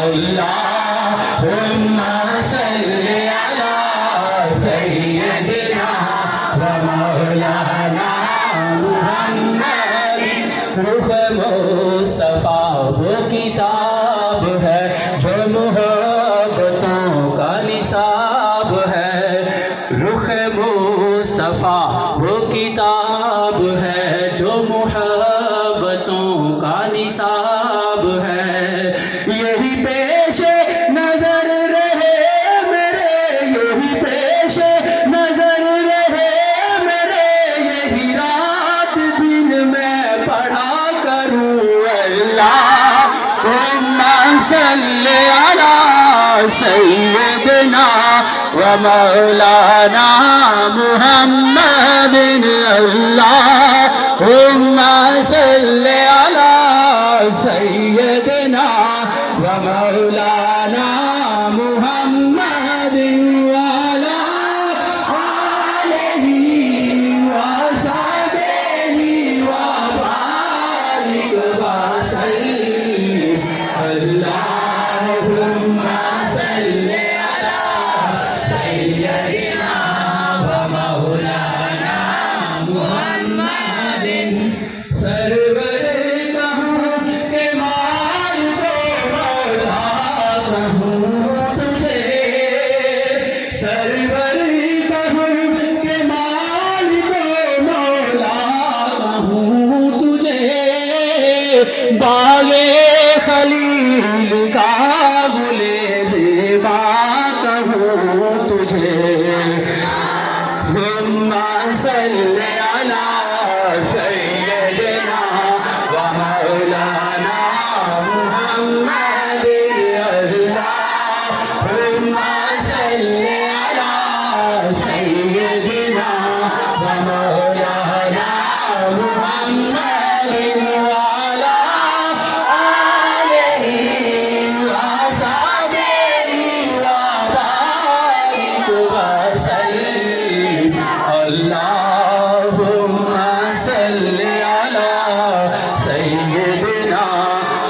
अल्लाहुम्मा सल्लि अला सय्यदिना व मौलाना मुहम्मद। रुख मुस्तफा वो किताब है जो मोहब्बतों का निसाब है। रुख मुस्तफा वो किताब है जो मोहब्बतों का निसाब है। यही पेशे नजर रहे मेरे, यही पेशे नजर रहे मेरे, यही रात दिन मैं पढ़ा करूं। अल्लाहुम्मा सल्लि अला सय्यदिना व मौलाना मुहम्मदिन। अल्लाहुम्मा सल्लि अला सय्यदिना व मौलाना मुहम्मदिन व अला आलिहि व सहबिहि व बारिक व सल्लिम। अल्लाहुम्मा सल्लि अला सय्यदिना व मौलाना मुहम्मदिन। सरवर कहूं के माल को मौला कहूं तुझे, सरवर कहूं के माल को मौला कहूं तुझे। बागे खलील का गुले ज़ेबा कहूं तुझे। हुम्मा सल्लि अला सय्यदिना व मौलाना मुहम्मदिन। अल्लाहुम्मा सल्लि अला सय्यदिना व मौलाना मुहम्मदिन व अला आलिहि व सहबिहि व बारिक व सल्लिम। अल्लाहुम्मा सल्लि अला सय्यदिना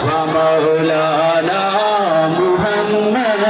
व मौलाना मुहम्मद।